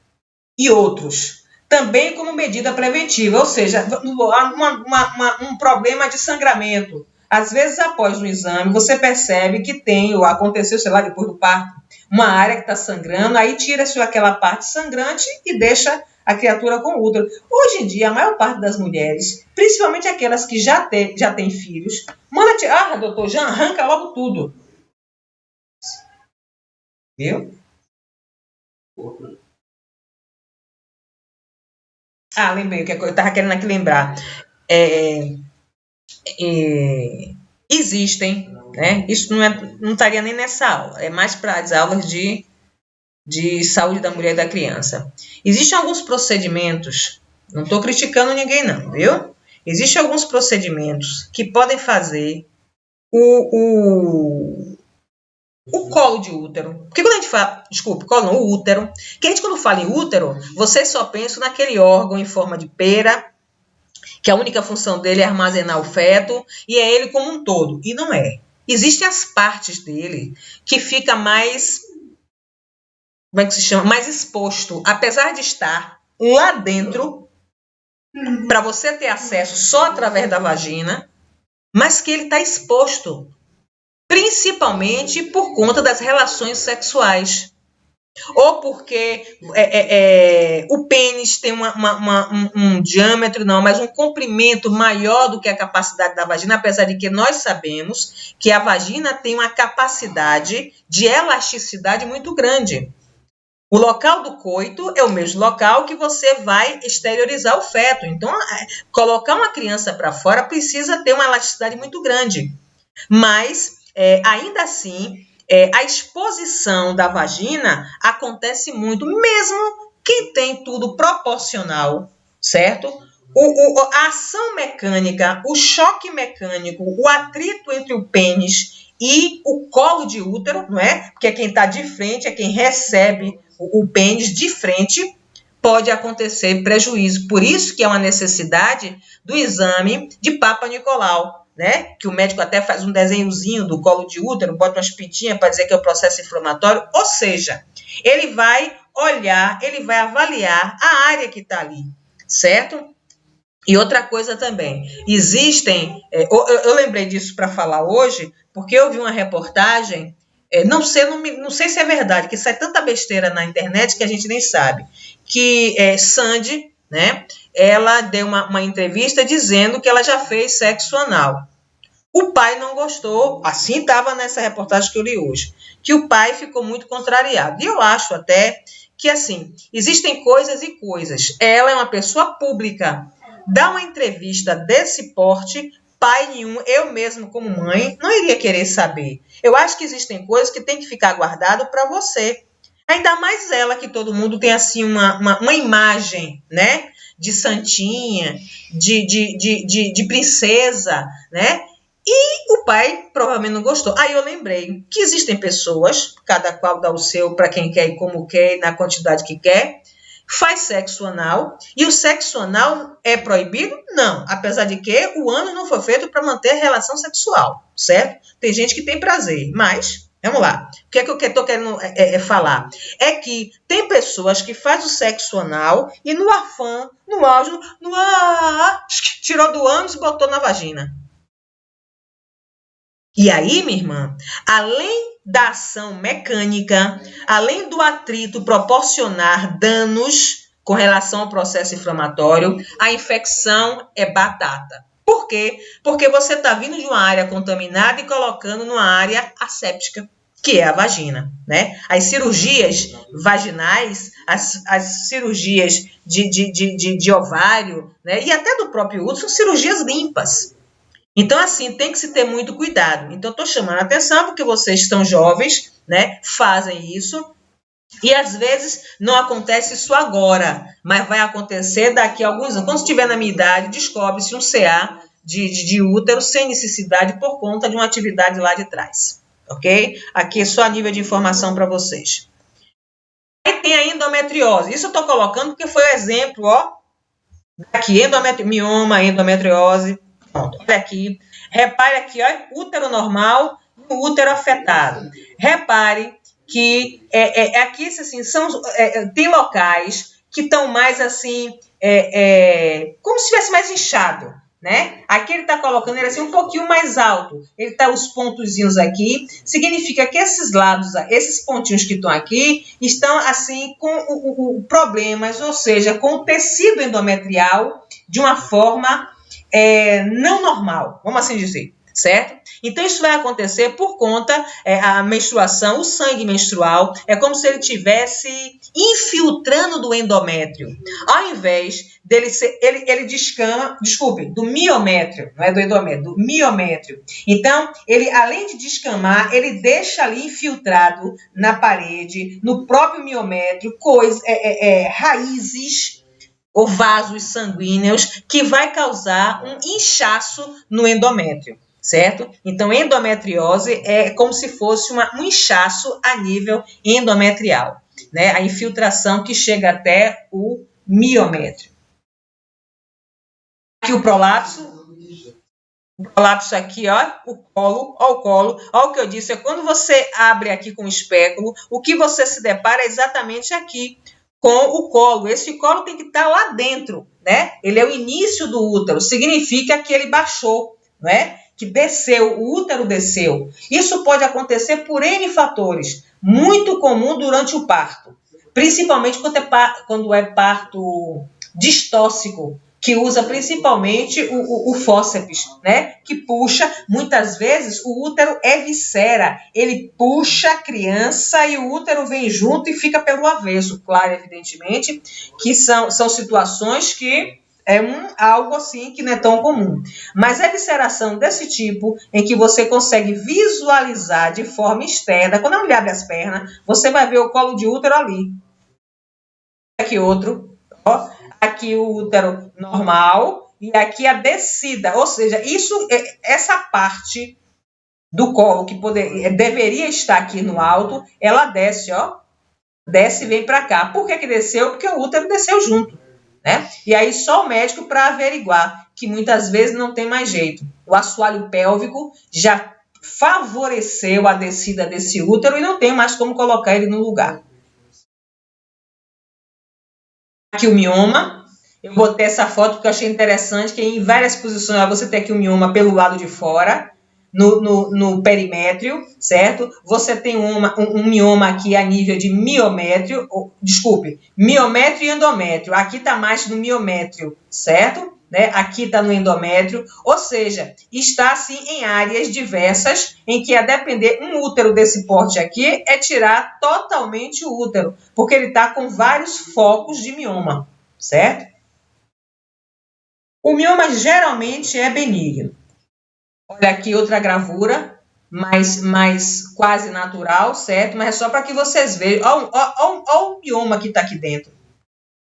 e outros. Também como medida preventiva, ou seja, um problema de sangramento. Às vezes, após o exame, você percebe que tem, ou aconteceu, sei lá, depois do parto, uma área que está sangrando, aí tira-se aquela parte sangrante e deixa a criatura com útero. Hoje em dia, a maior parte das mulheres, principalmente aquelas que já têm filhos, manda tirar, doutor, já arranca logo tudo. Viu? Lembrei o que eu estava querendo aqui lembrar. Existem, né? Isso não estaria nem nessa aula, é mais para as aulas de saúde da mulher e da criança. Existem alguns procedimentos, não estou criticando ninguém não, viu? Existem alguns procedimentos que podem fazer o colo de útero. Porque quando a gente fala, o útero, que a gente quando fala em útero, você só pensa naquele órgão em forma de pera, que a única função dele é armazenar o feto, e é ele como um todo. E não é. Existem as partes dele que fica mais, como é que se chama? Mais exposto, apesar de estar lá dentro, para você ter acesso só através da vagina, mas que ele está exposto, principalmente por conta das relações sexuais. Ou porque o pênis tem um diâmetro, não, mas um comprimento maior do que a capacidade da vagina, apesar de que nós sabemos que a vagina tem uma capacidade de elasticidade muito grande. O local do coito é o mesmo local que você vai exteriorizar o feto. Então, colocar uma criança para fora precisa ter uma elasticidade muito grande. Mas, ainda assim, a exposição da vagina acontece muito, mesmo quem tem tudo proporcional, certo? A ação mecânica, o choque mecânico, o atrito entre o pênis e o colo de útero, não é? Porque quem está de frente é quem recebe o pênis de frente, pode acontecer prejuízo. Por isso que é uma necessidade do exame de Papa Nicolau, né? Que o médico até faz um desenhozinho do colo de útero, bota umas pintinhas para dizer que é o processo inflamatório, ou seja, ele vai olhar, ele vai avaliar a área que está ali, certo? E outra coisa também, existem, eu lembrei disso para falar hoje, porque eu vi uma reportagem, não sei se é verdade, que sai tanta besteira na internet que a gente nem sabe, que Sandy, né, ela deu uma entrevista dizendo que ela já fez sexo anal. O pai não gostou, assim estava nessa reportagem que eu li hoje, que o pai ficou muito contrariado. E eu acho até que, assim, existem coisas e coisas. Ela é uma pessoa pública, dá uma entrevista desse porte, pai nenhum, eu mesmo como mãe, não iria querer saber. Eu acho que existem coisas que tem que ficar guardado para você. Ainda mais ela, que todo mundo tem assim uma imagem, né? De santinha, de princesa, né? E o pai provavelmente não gostou. Aí eu lembrei que existem pessoas, cada qual dá o seu para quem quer e como quer, na quantidade que quer, faz sexo anal. E o sexo anal é proibido? Não. Apesar de que o ânus não foi feito para manter a relação sexual, certo? Tem gente que tem prazer, mas... Vamos lá. O que é que eu estou querendo falar? É que tem pessoas que fazem o sexo anal e no afã, no auge, tirou do ânus e botou na vagina. E aí, minha irmã, além da ação mecânica, além do atrito proporcionar danos com relação ao processo inflamatório, a infecção é batata. Por quê? Porque você está vindo de uma área contaminada e colocando numa área asséptica. que é a vagina, né? As cirurgias vaginais, as cirurgias de ovário, né? E até do próprio útero, são cirurgias limpas. Então, assim, tem que se ter muito cuidado. Então, estou chamando a atenção porque vocês estão jovens, né? Fazem isso. E às vezes não acontece isso agora, mas vai acontecer daqui a alguns anos. Quando estiver na minha idade, descobre-se um CA de útero sem necessidade por conta de uma atividade lá de trás. Ok? Aqui é só a nível de informação para vocês. Aí tem a endometriose. Isso eu estou colocando porque foi o exemplo, ó. Aqui, mioma, endometriose. Pronto, olha aqui. Repare aqui, ó, útero normal e útero afetado. Repare que aqui assim, tem locais que estão mais assim, como se estivesse mais inchado, né? Aqui ele está colocando ele assim um pouquinho mais alto. Ele está os pontozinhos aqui. Significa que esses lados, esses pontinhos que estão aqui, estão assim com problemas, ou seja, com o tecido endometrial de uma forma não normal, vamos assim dizer, certo? Então, isso vai acontecer por conta a menstruação, o sangue menstrual, é como se ele estivesse infiltrando do endométrio. Ao invés dele ser, ele descama, desculpe, do miométrio, não é do endométrio, do miométrio. Então, ele, além de descamar, ele deixa ali infiltrado na parede, no próprio miométrio, raízes ou vasos sanguíneos que vai causar um inchaço no endométrio, certo? Então, endometriose é como se fosse um inchaço a nível endometrial, né? A infiltração que chega até o miométrio. Aqui o prolapso. O prolapso aqui, ó, o colo, ó o que eu disse, é quando você abre aqui com o espéculo, o que você se depara é exatamente aqui, com o colo. Esse colo tem que estar lá dentro, né? Ele é o início do útero, significa que ele baixou, não é? Que desceu, o útero desceu. Isso pode acontecer por N fatores, muito comum durante o parto, principalmente quando é parto distóxico, que usa principalmente o fórceps, né? Que puxa, muitas vezes o útero viscera, ele puxa a criança e o útero vem junto e fica pelo avesso. Claro, evidentemente, que são situações que algo assim que não é tão comum. Mas a visceração desse tipo, em que você consegue visualizar de forma externa, quando a mulher abre as pernas, você vai ver o colo de útero ali. Aqui outro, ó. Aqui o útero normal e aqui a descida, ou seja, essa parte do colo que deveria estar aqui no alto, ela desce, ó, desce e vem para cá. Por que desceu? Porque o útero desceu junto, né? E aí só o médico para averiguar, que muitas vezes não tem mais jeito. O assoalho pélvico já favoreceu a descida desse útero e não tem mais como colocar ele no lugar. Aqui o mioma. Eu botei essa foto porque eu achei interessante, que em várias posições você tem aqui o mioma pelo lado de fora, no perimétrio, certo? Você tem um mioma aqui a nível de miométrio, miométrio e endométrio. Aqui está mais no miométrio, certo? Né? Aqui está no endométrio, ou seja, está assim em áreas diversas, em que a depender um útero desse porte aqui é tirar totalmente o útero, porque ele está com vários focos de mioma, certo? O mioma geralmente é benigno. Olha aqui outra gravura, mais quase natural, certo? Mas é só para que vocês vejam. Olha o mioma que está aqui dentro.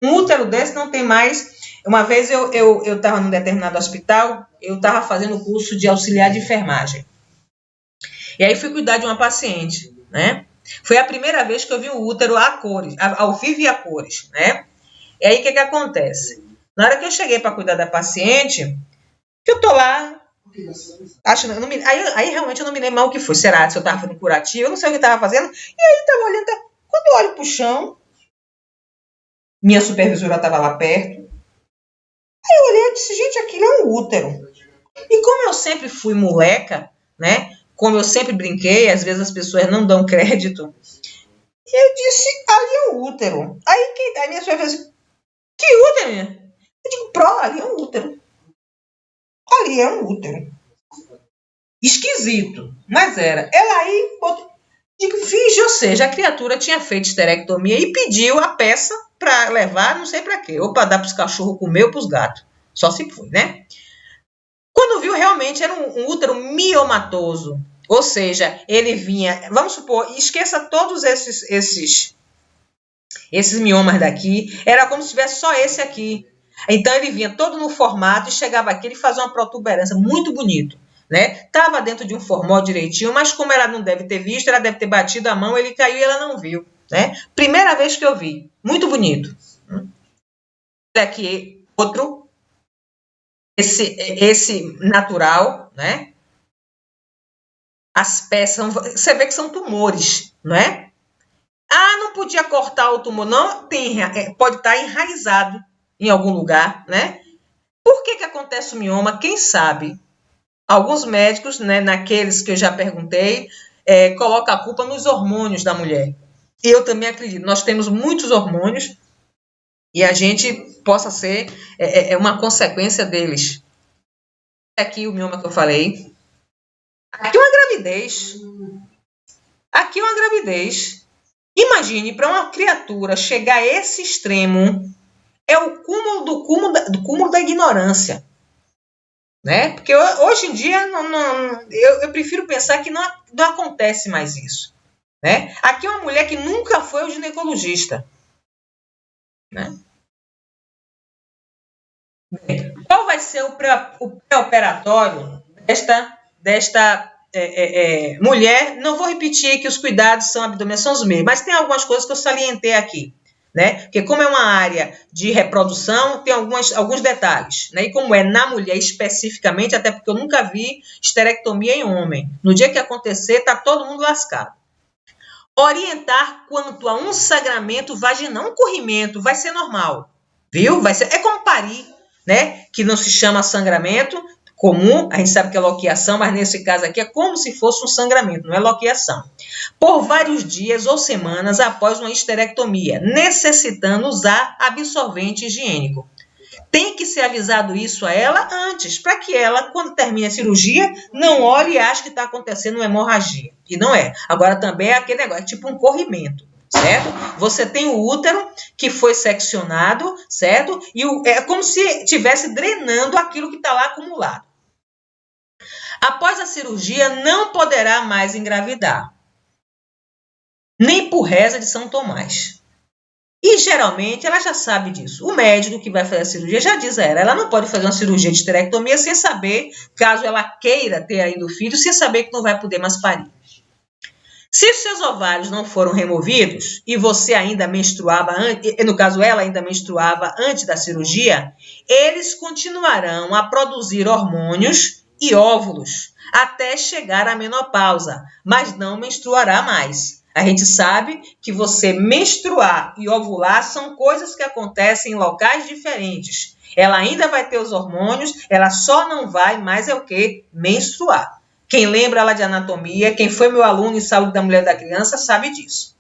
Um útero desse não tem mais. Uma vez eu estava num determinado hospital, eu estava fazendo curso de auxiliar de enfermagem. E aí fui cuidar de uma paciente, né? Foi a primeira vez que eu vi o útero a cores, ao vivo e a cores, né? E aí o que acontece? Na hora que eu cheguei para cuidar da paciente, que eu tô lá, aí realmente eu não me lembro mal o que foi. Será se eu estava fazendo curativo? Eu não sei o que estava fazendo. E aí estava olhando, quando eu olho para o chão, minha supervisora estava lá perto. Aí eu olhei e disse, gente, aquilo é um útero. E como eu sempre fui moleca, né? Como eu sempre brinquei, às vezes as pessoas não dão crédito. Eu disse, ali é um útero. Aí minha supervisora disse, que útero, minha? Eu digo, ali é um útero. Ali é um útero. Esquisito, mas era. Ela aí, Finge, ou seja, a criatura tinha feito esterectomia e pediu a peça para levar, não sei para quê, ou para dar para os cachorros comer ou para os gatos. Só se foi, né? Quando viu, realmente era um útero miomatoso. Ou seja, ele vinha, vamos supor, esqueça todos esses miomas daqui, era como se tivesse só esse aqui. Então ele vinha todo no formato e chegava aqui e fazia uma protuberância muito bonito, né? Tava dentro de um formol direitinho, mas como ela não deve ter visto, ela deve ter batido a mão, ele caiu e ela não viu, né? Primeira vez que eu vi, muito bonito. Olha aqui outro, esse natural, né? As peças, você vê que são tumores, não é? Ah, não podia cortar o tumor, não, pode estar enraizado em algum lugar, né? Por que acontece o mioma? Quem sabe? Alguns médicos, né, naqueles que eu já perguntei, colocam a culpa nos hormônios da mulher. E eu também acredito, nós temos muitos hormônios e a gente possa ser uma consequência deles. Aqui o mioma que eu falei. Aqui uma gravidez. Aqui uma gravidez. Imagine, para uma criatura chegar a esse extremo, é o cúmulo do cúmulo da ignorância. Né? Porque hoje em dia eu prefiro pensar que não acontece mais isso. Né? Aqui é uma mulher que nunca foi ao ginecologista. Né? Bem, qual vai ser o pré-operatório desta mulher? Não vou repetir que os cuidados são abdominais, são os mesmos, mas tem algumas coisas que eu salientei aqui. Né? Porque como é uma área de reprodução, tem alguns detalhes. Né? E como é na mulher especificamente, até porque eu nunca vi esterectomia em homem. No dia que acontecer, está todo mundo lascado. Orientar quanto a um sangramento vaginal, um corrimento, vai ser normal. Viu? É como parir, né? Que não se chama sangramento comum, a gente sabe que é loquiação, mas nesse caso aqui é como se fosse um sangramento, não é loquiação. Por vários dias ou semanas após uma histerectomia, necessitando usar absorvente higiênico. Tem que ser avisado isso a ela antes, para que ela, quando termine a cirurgia, não olhe e ache que está acontecendo uma hemorragia. E não é. Agora também é aquele negócio, é tipo um corrimento. Certo? Você tem o útero que foi seccionado, certo? E é como se estivesse drenando aquilo que está lá acumulado. Após a cirurgia, não poderá mais engravidar, nem por reza de São Tomás. E, geralmente, ela já sabe disso. O médico que vai fazer a cirurgia já diz a ela não pode fazer uma cirurgia de esterectomia sem saber, caso ela queira ter ainda o filho, sem saber que não vai poder mais parir. Se os seus ovários não foram removidos e você ainda menstruava, no caso ela ainda menstruava antes da cirurgia, eles continuarão a produzir hormônios e óvulos até chegar à menopausa, mas não menstruará mais. A gente sabe que você menstruar e ovular são coisas que acontecem em locais diferentes. Ela ainda vai ter os hormônios, ela só não vai mais menstruar. Quem lembra lá de anatomia, quem foi meu aluno em saúde da mulher e da criança, sabe disso.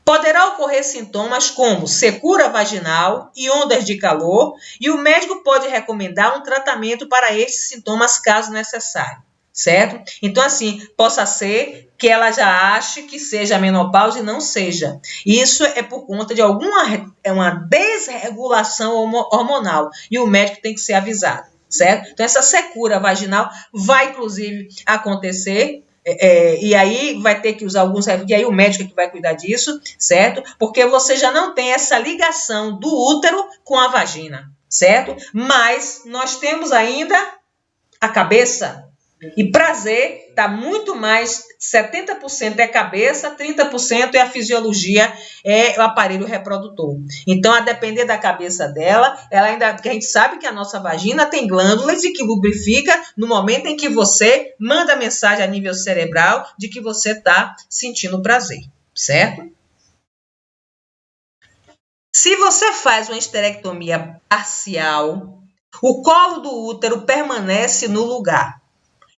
Poderá ocorrer sintomas como secura vaginal e ondas de calor, e o médico pode recomendar um tratamento para esses sintomas, caso necessário, certo? Então, assim, possa ser que ela já ache que seja a menopausa e não seja. Isso é por conta de uma desregulação hormonal, e o médico tem que ser avisado. Certo? Então, essa secura vaginal vai, inclusive, acontecer, e aí vai ter que usar e aí o médico é que vai cuidar disso, certo? Porque você já não tem essa ligação do útero com a vagina, certo? Mas nós temos ainda a cabeça. E prazer está muito mais, 70% é cabeça, 30% é a fisiologia, é o aparelho reprodutor. Então, a depender da cabeça dela, porque a gente sabe que a nossa vagina tem glândulas e que lubrifica no momento em que você manda mensagem a nível cerebral de que você está sentindo prazer, certo? Se você faz uma esterectomia parcial, o colo do útero permanece no lugar.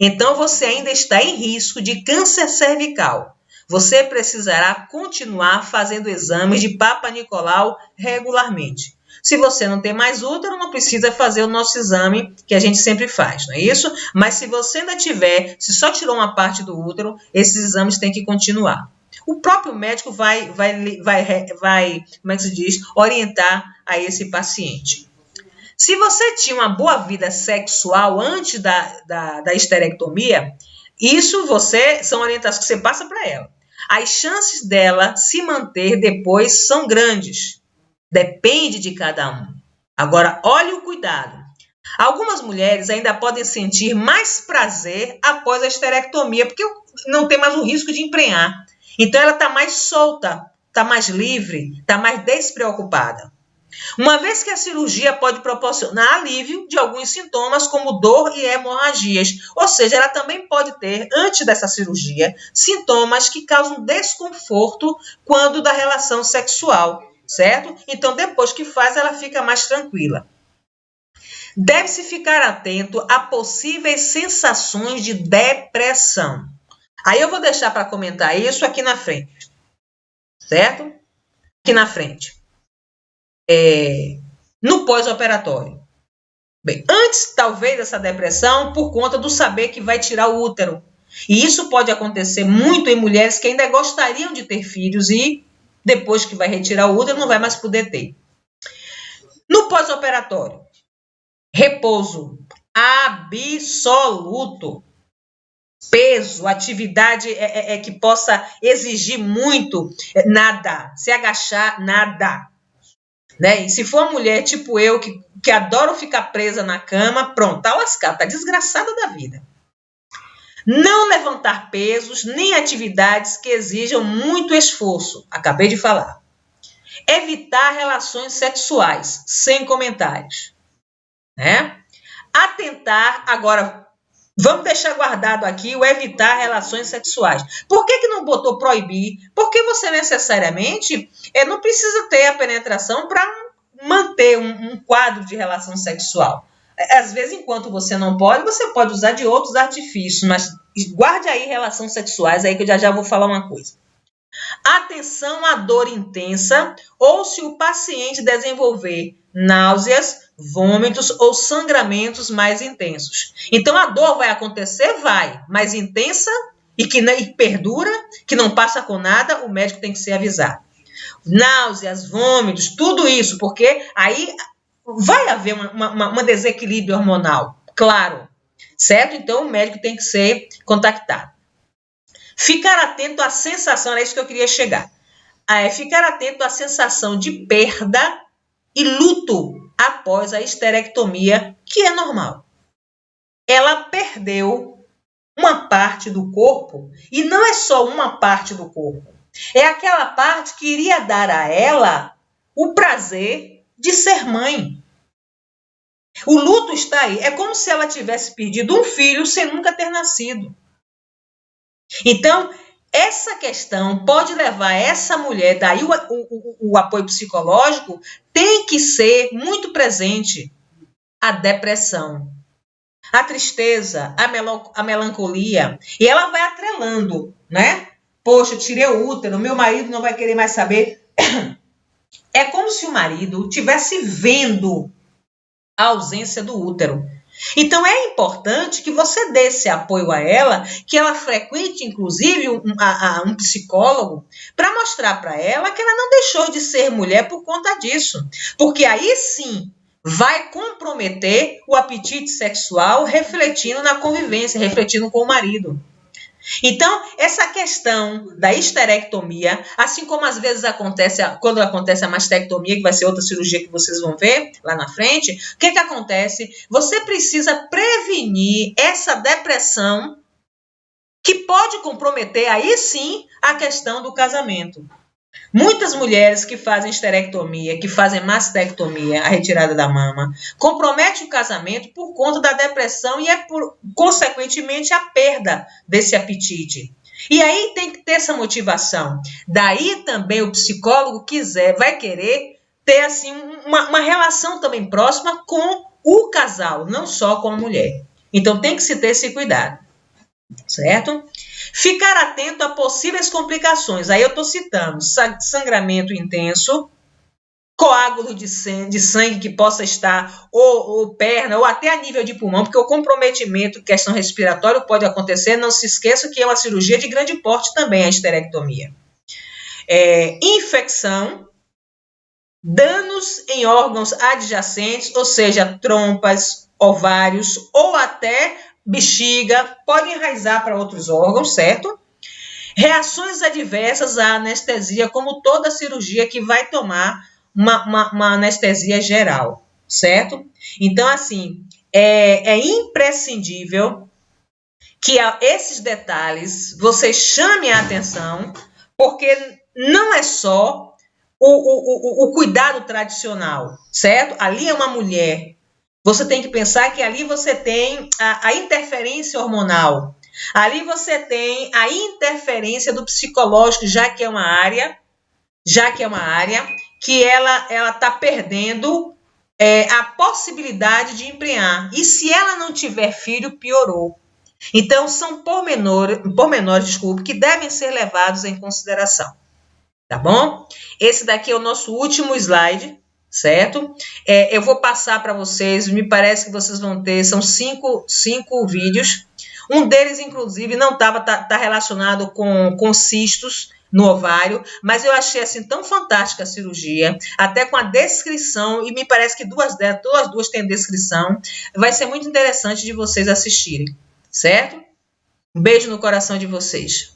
Então, você ainda está em risco de câncer cervical. Você precisará continuar fazendo exames de Papa Nicolau regularmente. Se você não tem mais útero, não precisa fazer o nosso exame que a gente sempre faz, não é isso? Mas se você ainda tiver, se só tirou uma parte do útero, esses exames têm que continuar. O próprio médico vai como é que se diz, orientar a esse paciente. Se você tinha uma boa vida sexual antes da esterectomia, isso são orientações que você passa para ela. As chances dela se manter depois são grandes. Depende de cada um. Agora, olhe o cuidado. Algumas mulheres ainda podem sentir mais prazer após a esterectomia, porque não tem mais o risco de emprenhar. Então, ela está mais solta, está mais livre, está mais despreocupada. Uma vez que a cirurgia pode proporcionar alívio de alguns sintomas, como dor e hemorragias. Ou seja, ela também pode ter, antes dessa cirurgia, sintomas que causam desconforto quando da relação sexual, certo? Então, depois que faz, ela fica mais tranquila. Deve-se ficar atento a possíveis sensações de depressão. Aí eu vou deixar para comentar isso aqui na frente, certo? Aqui na frente. No pós-operatório. Bem, antes, talvez, dessa depressão, por conta do saber que vai tirar o útero. E isso pode acontecer muito em mulheres que ainda gostariam de ter filhos e, depois que vai retirar o útero, não vai mais poder ter. No pós-operatório, repouso absoluto. Peso, atividade que possa exigir muito, nada. Se agachar, nada. Né? E se for uma mulher tipo eu, que adoro ficar presa na cama, pronto, tá lascada, tá desgraçada da vida. Não levantar pesos, nem atividades que exijam muito esforço. Acabei de falar. Evitar relações sexuais, sem comentários. Né? Atentar, agora, vamos deixar guardado aqui o evitar relações sexuais. Por que não botou proibir? Porque você necessariamente não precisa ter a penetração para manter um quadro de relação sexual. Às vezes, enquanto você não pode, você pode usar de outros artifícios, mas guarde aí relações sexuais, aí que eu já vou falar uma coisa. Atenção à dor intensa ou se o paciente desenvolver náuseas, vômitos ou sangramentos mais intensos. Então, a dor vai acontecer? Vai, mas intensa e que perdura, que não passa com nada, o médico tem que ser avisado. Náuseas, vômitos, tudo isso, porque aí vai haver um desequilíbrio hormonal, claro, certo? Então, o médico tem que ser contactado. Ficar atento à sensação, era isso que eu queria chegar. Ficar atento à sensação de perda e luto após a esterectomia, que é normal. Ela perdeu uma parte do corpo, e não é só uma parte do corpo. É aquela parte que iria dar a ela o prazer de ser mãe. O luto está aí. É como se ela tivesse perdido um filho sem nunca ter nascido. Então, essa questão pode levar essa mulher, daí o apoio psicológico tem que ser muito presente. A depressão, a tristeza, a melancolia, e ela vai atrelando, né? Poxa, eu tirei o útero, meu marido não vai querer mais saber. É como se o marido estivesse vendo a ausência do útero. Então, é importante que você dê esse apoio a ela, que ela frequente, inclusive, um psicólogo, para mostrar para ela que ela não deixou de ser mulher por conta disso. Porque aí sim vai comprometer o apetite sexual, refletindo na convivência, refletindo com o marido. Então, essa questão da histerectomia, assim como às vezes acontece, quando acontece a mastectomia, que vai ser outra cirurgia que vocês vão ver lá na frente, o que acontece? Você precisa prevenir essa depressão que pode comprometer, aí sim, a questão do casamento. Muitas mulheres que fazem esterectomia, que fazem mastectomia, a retirada da mama, comprometem o casamento por conta da depressão e consequentemente, a perda desse apetite. E aí tem que ter essa motivação. Daí também o psicólogo vai querer ter assim, uma relação também próxima com o casal, não só com a mulher. Então tem que se ter esse cuidado, certo? Ficar atento a possíveis complicações. Aí eu estou citando sangramento intenso, coágulo de sangue que possa estar, ou perna, ou até a nível de pulmão, porque o comprometimento, questão respiratória, pode acontecer. Não se esqueça que é uma cirurgia de grande porte também, a esterectomia. Infecção, danos em órgãos adjacentes, ou seja, trompas, ovários ou até bexiga, pode enraizar para outros órgãos, certo? Reações adversas à anestesia, como toda cirurgia que vai tomar uma anestesia geral, certo? Então, assim, é imprescindível que esses detalhes você chame a atenção, porque não é só o cuidado tradicional, certo? Ali é uma mulher. Você tem que pensar que ali você tem a interferência hormonal. Ali você tem a interferência do psicológico, já que é uma área que ela está perdendo a possibilidade de emprenhar. E se ela não tiver filho, piorou. Então, são pormenores, desculpe, que devem ser levados em consideração. Tá bom? Esse daqui é o nosso último slide, certo? Eu vou passar para vocês, me parece que vocês vão ter, são cinco vídeos. Um deles, inclusive, não tá relacionado com cistos no ovário, mas eu achei assim tão fantástica a cirurgia, até com a descrição, e me parece que duas têm descrição. Vai ser muito interessante de vocês assistirem, certo? Um beijo no coração de vocês.